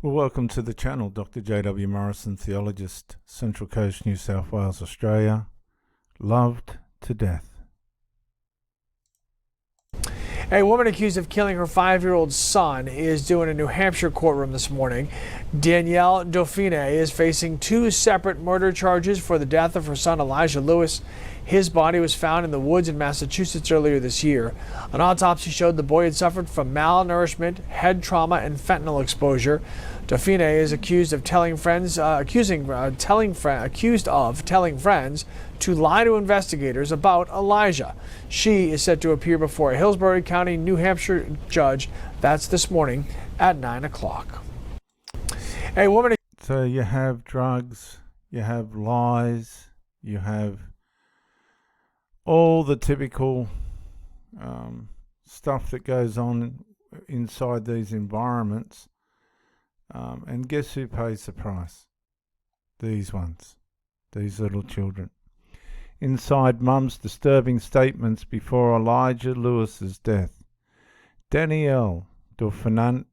Well, welcome to the channel, Dr. J.W. Morrison, theologist, Central Coast, New South Wales, Australia. Loved to death. A woman accused of killing her 5-year-old son is due in a New Hampshire courtroom this morning. Danielle Dauphine is facing 2 separate murder charges for the death of her son Elijah Lewis. His body was found in the woods in Massachusetts earlier this year. An autopsy showed the boy had suffered from malnourishment, head trauma, and fentanyl exposure. Dauphine is accused of telling friends to lie to investigators about Elijah. She is set to appear before a Hillsborough County, New Hampshire judge. That's this morning at 9 o'clock. A woman. So you have drugs, you have lies, you have all the typical stuff that goes on inside these environments. And guess who pays the price? These ones, these little children. Inside Mum's disturbing statements before Elijah Lewis's death. Danielle Dauphine,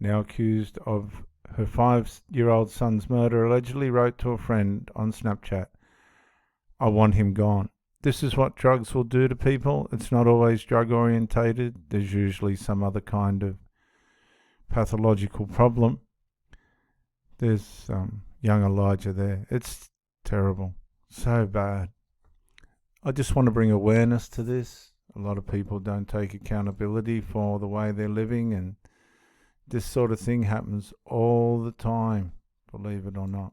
now accused of her 5-year-old son's murder, allegedly wrote to a friend on Snapchat, "I want him gone." This is what drugs will do to people. It's not always drug orientated. There's usually some other kind of pathological problem. There's young Elijah there. It's terrible. So bad. I just want to bring awareness to this. A lot of people don't take accountability for the way they're living, and this sort of thing happens all the time, believe it or not.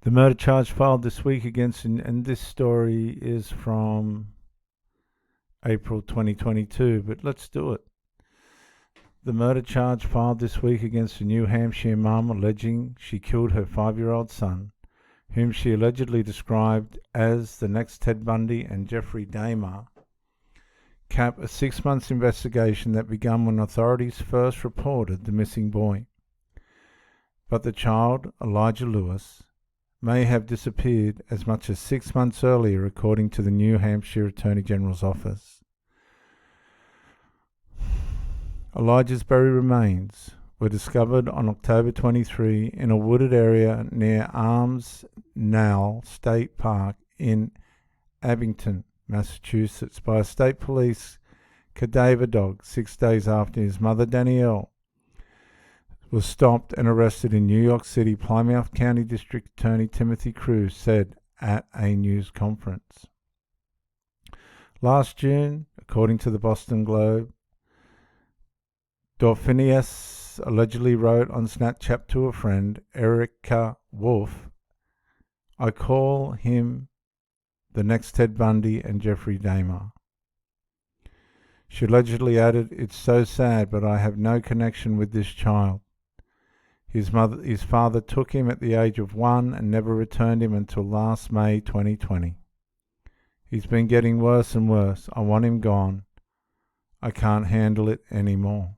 The murder charge filed this week against, and this story is from April 2022, but let's do it. The murder charge filed this week against a New Hampshire mum alleging she killed her 5-year-old son, whom she allegedly described as the next Ted Bundy and Jeffrey Dahmer, cap a 6-month investigation that began when authorities first reported the missing boy. But the child, Elijah Lewis, may have disappeared as much as 6 months earlier, according to the New Hampshire Attorney General's office. Elijah's buried remains were discovered on October 23 in a wooded area near Arms Knoll State Park in Abington, Massachusetts, by a state police cadaver dog 6 days after his mother, Danielle, was stopped and arrested in New York City. Plymouth County District Attorney Timothy Cruz said at a news conference. Last June, according to the Boston Globe, Dauphine allegedly wrote on Snapchat to a friend, Erica Wolf, "I call him the next Ted Bundy and Jeffrey Dahmer." She allegedly added, "It's so sad, but I have no connection with this child. His father took him at the age of 1 and never returned him until last May 2020. He's been getting worse and worse. I want him gone. I can't handle it anymore."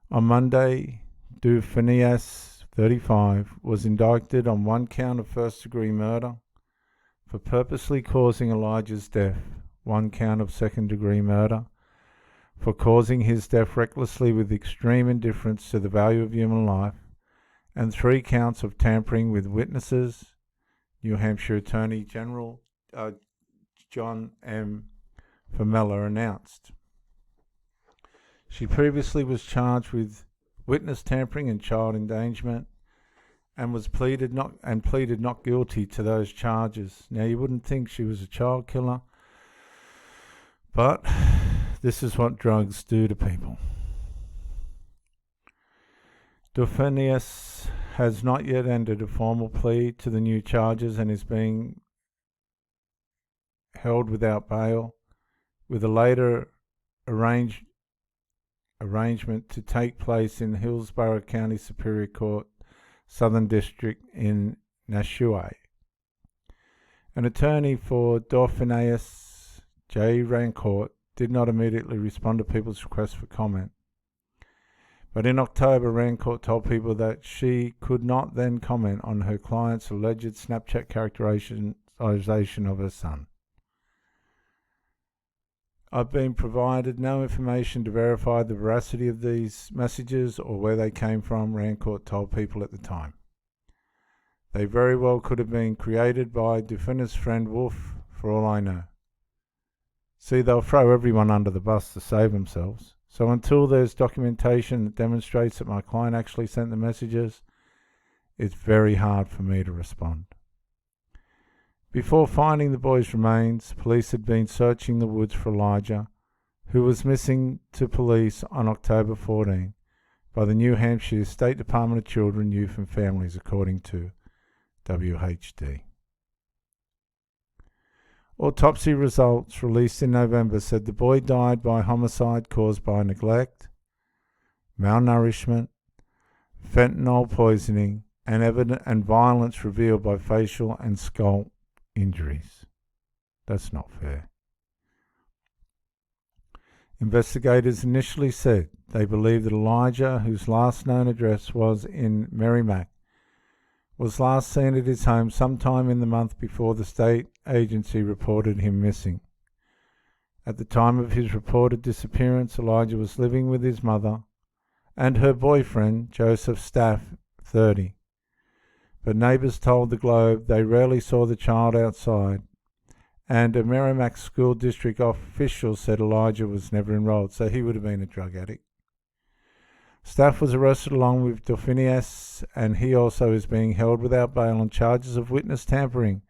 On Monday, Dauphine, 35, was indicted on 1 count of first-degree murder for purposely causing Elijah's death, 1 count of second-degree murder for causing his death recklessly with extreme indifference to the value of human life, and 3 counts of tampering with witnesses, New Hampshire Attorney General John M. Famella announced. She previously was charged with witness tampering and child endangerment, and pleaded not guilty to those charges. Now, you wouldn't think she was a child killer, but this is what drugs do to people. Dauphine has not yet entered a formal plea to the new charges and is being held without bail, with a later arrangement to take place in Hillsborough County Superior Court, Southern District in Nashua. An attorney for Dauphine, Jay Rancourt, did not immediately respond to people's requests for comment. But in October, Rancourt told people that she could not then comment on her client's alleged Snapchat characterization of her son. I've been provided no information to verify the veracity of these messages or where they came from, Rancourt told People at the time. They very well could have been created by Dufinner's friend Wolf, for all I know. See, they'll throw everyone under the bus to save themselves. So until there's documentation that demonstrates that my client actually sent the messages, it's very hard for me to respond. Before finding the boy's remains, police had been searching the woods for Elijah, who was missing to police on October 14 by the New Hampshire State Department of Children, Youth and Families, according to WHD. Autopsy results released in November said the boy died by homicide caused by neglect, malnourishment, fentanyl poisoning, and violence revealed by facial and skull injuries. That's not fair. Investigators initially said they believed that Elijah, whose last known address was in Merrimack, was last seen at his home sometime in the month before the state agency reported him missing. At the time of his reported disappearance, Elijah was living with his mother and her boyfriend, Joseph Staff, 30. But neighbours told the Globe they rarely saw the child outside, and a Merrimack School District official said Elijah was never enrolled, so he would have been a drug addict. Staff was arrested along with Dauphinais, and he also is being held without bail on charges of witness tampering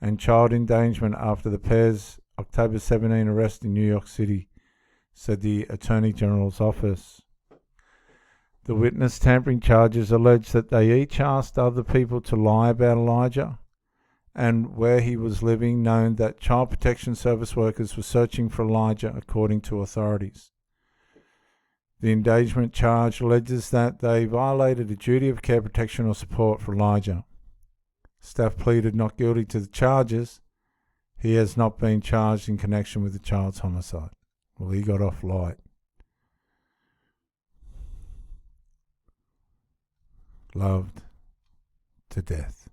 and child endangerment after the pair's October 17 arrest in New York City, said the Attorney General's office. The witness tampering charges allege that they each asked other people to lie about Elijah and where he was living, knowing that Child Protection Service workers were searching for Elijah, according to authorities. The endangerment charge alleges that they violated a duty of care, protection or support for Elijah. Staff pleaded not guilty to the charges. He has not been charged in connection with the child's homicide. Well, he got off light. Loved to death.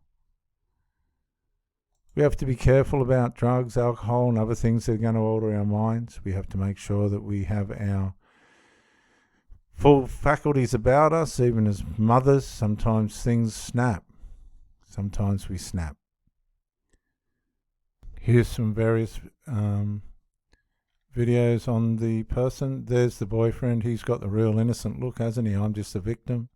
We have to be careful about drugs, alcohol, and other things that are going to alter our minds. We have to make sure that we have our full faculties about us, even as mothers. Sometimes things snap. Sometimes we snap. Here's some various videos on the person. There's the boyfriend. He's got the real innocent look, hasn't he? I'm just a victim.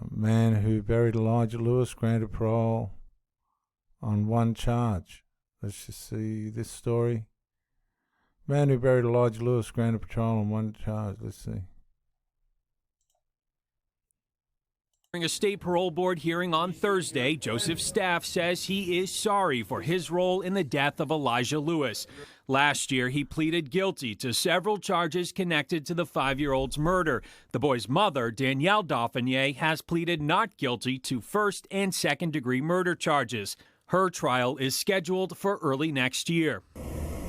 Man who buried Elijah Lewis granted parole on one charge. Let's just see this story. Man who buried Elijah Lewis granted parole on one charge. Let's see. During a state parole board hearing on Thursday, Joseph Staff says he is sorry for his role in the death of Elijah Lewis. Last year, he pleaded guilty to several charges connected to the 5-year-old's murder. The boy's mother, Danielle Dauphinais, has pleaded not guilty to first and second-degree murder charges. Her trial is scheduled for early next year.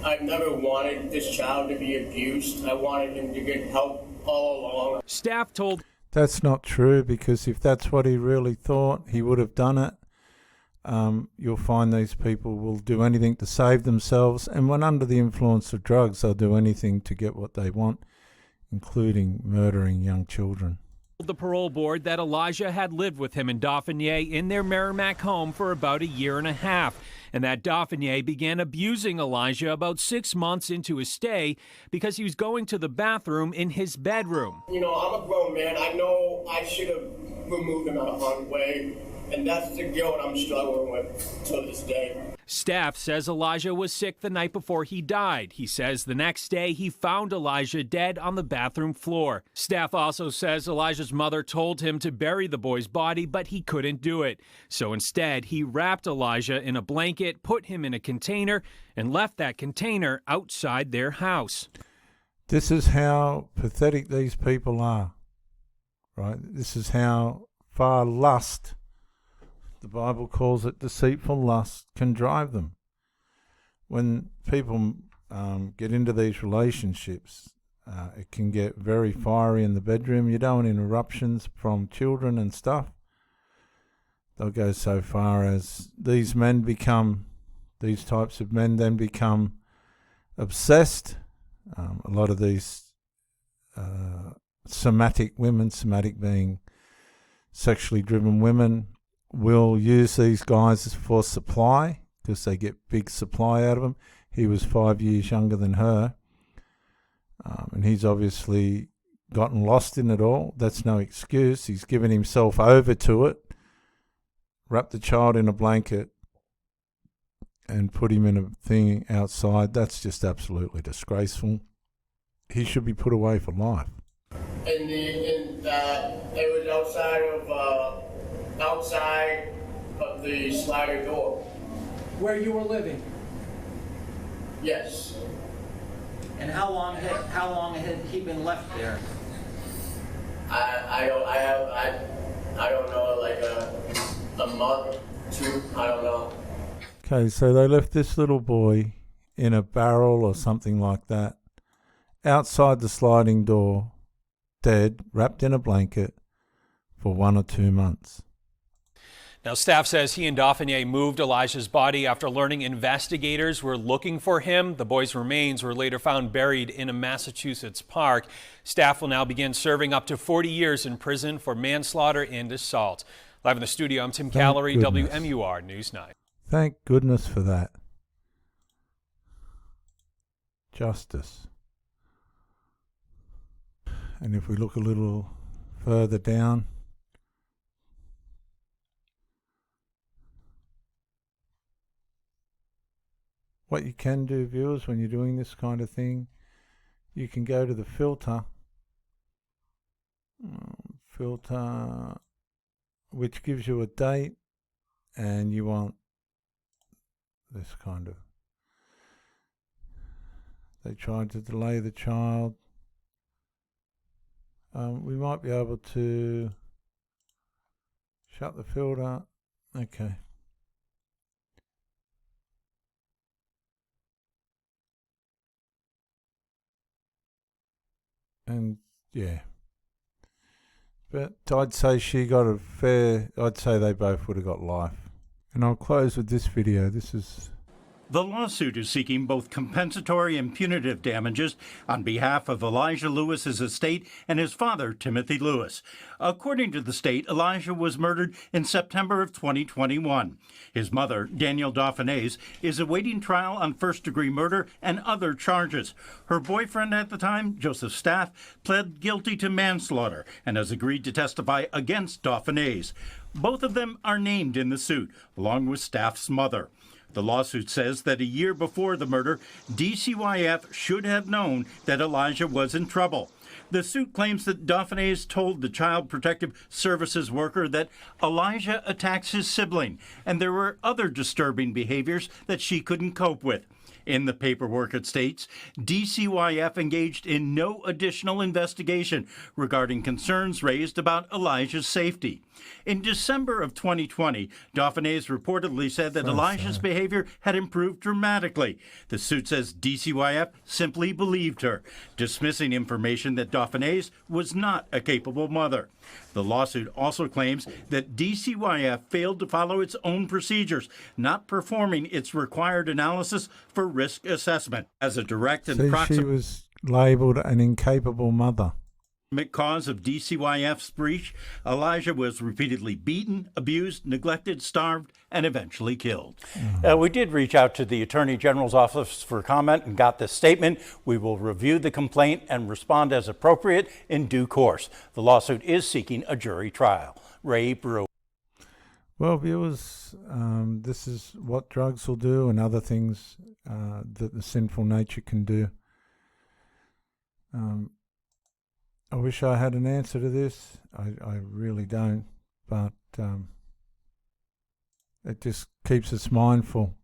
I've never wanted this child to be abused. I wanted him to get help all along. Staff told... That's not true, because if that's what he really thought, he would have done it. You'll find these people will do anything to save themselves, and when under the influence of drugs, they'll do anything to get what they want, including murdering young children. The parole board that Elijah had lived with him and Dauphinais in their Merrimack home for about a year and a half, and that Dauphinais began abusing Elijah about 6 months into his stay because he was going to the bathroom in his bedroom. You know, I'm a grown man. I know I should have removed him out of harm's way, and that's the guilt I'm struggling with to this day. Staff says Elijah was sick the night before he died. He says the next day he found Elijah dead on the bathroom floor. Staff also says Elijah's mother told him to bury the boy's body, but he couldn't do it. So instead, he wrapped Elijah in a blanket, put him in a container, and left that container outside their house. This is how pathetic these people are, right? This is how far lust, the Bible calls it deceitful lust, can drive them. When people get into these relationships, it can get very fiery in the bedroom. You don't want interruptions from children and stuff. They'll go so far as these men become These types of men then become obsessed. A lot of these somatic women, somatic being sexually driven women, will use these guys for supply because they get big supply out of them. He was 5 years younger than her, and he's obviously gotten lost in it all. That's no excuse. He's given himself over to it, wrapped the child in a blanket and put him in a thing outside. That's just absolutely disgraceful. He should be put away for life. It was outside of the sliding door. Where you were living? Yes. And how long had he been left there? I don't know, like a month, two, I don't know. Okay, so they left this little boy in a barrel or something like that outside the sliding door, dead, wrapped in a blanket for 1 or 2 months. Now, staff says he and Dauphiné moved Elijah's body after learning investigators were looking for him. The boy's remains were later found buried in a Massachusetts park. Staff will now begin serving up to 40 years in prison for manslaughter and assault. Live in the studio, I'm Tim Callery, WMUR News 9. Thank goodness for that. Justice. And if we look a little further down, what you can do, viewers, when you're doing this kind of thing, you can go to the filter, which gives you a date, and you want this kind of, they tried to delay the child. We might be able to shut the filter. Okay. And yeah, but I'd say she got a fair, I'd say they both would have got life. And I'll close with this video. This is... The lawsuit is seeking both compensatory and punitive damages on behalf of Elijah Lewis's estate and his father, Timothy Lewis. According to the state, Elijah was murdered in September of 2021. His mother, Danielle Dauphiné, is awaiting trial on first-degree murder and other charges. Her boyfriend at the time, Joseph Staff, pled guilty to manslaughter and has agreed to testify against Dauphiné. Both of them are named in the suit, along with Staff's mother. The lawsuit says that a year before the murder, DCYF should have known that Elijah was in trouble. The suit claims that Dauphiné told the Child Protective Services worker that Elijah attacks his sibling, and there were other disturbing behaviors that she couldn't cope with. In the paperwork, it states, DCYF engaged in no additional investigation regarding concerns raised about Elijah's safety. In December of 2020, Dauphiné reportedly said that Elijah's behavior had improved dramatically. The suit says DCYF simply believed her, dismissing information that Dauphiné was not a capable mother. The lawsuit also claims that DCYF failed to follow its own procedures, not performing its required analysis for risk assessment. As a direct and she was labelled an incapable mother. Cause of DCYF's breach, Elijah was repeatedly beaten, abused, neglected, starved, and eventually killed. We did reach out to the Attorney General's office for comment and got this statement. We will review the complaint and respond as appropriate in due course. The lawsuit is seeking a jury trial. Ray Brewer. Well, viewers, this is what drugs will do and other things that the sinful nature can do. I wish I had an answer to this. I really don't, but it just keeps us mindful.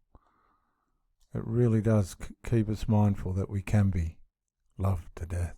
It really does keep us mindful that we can be loved to death.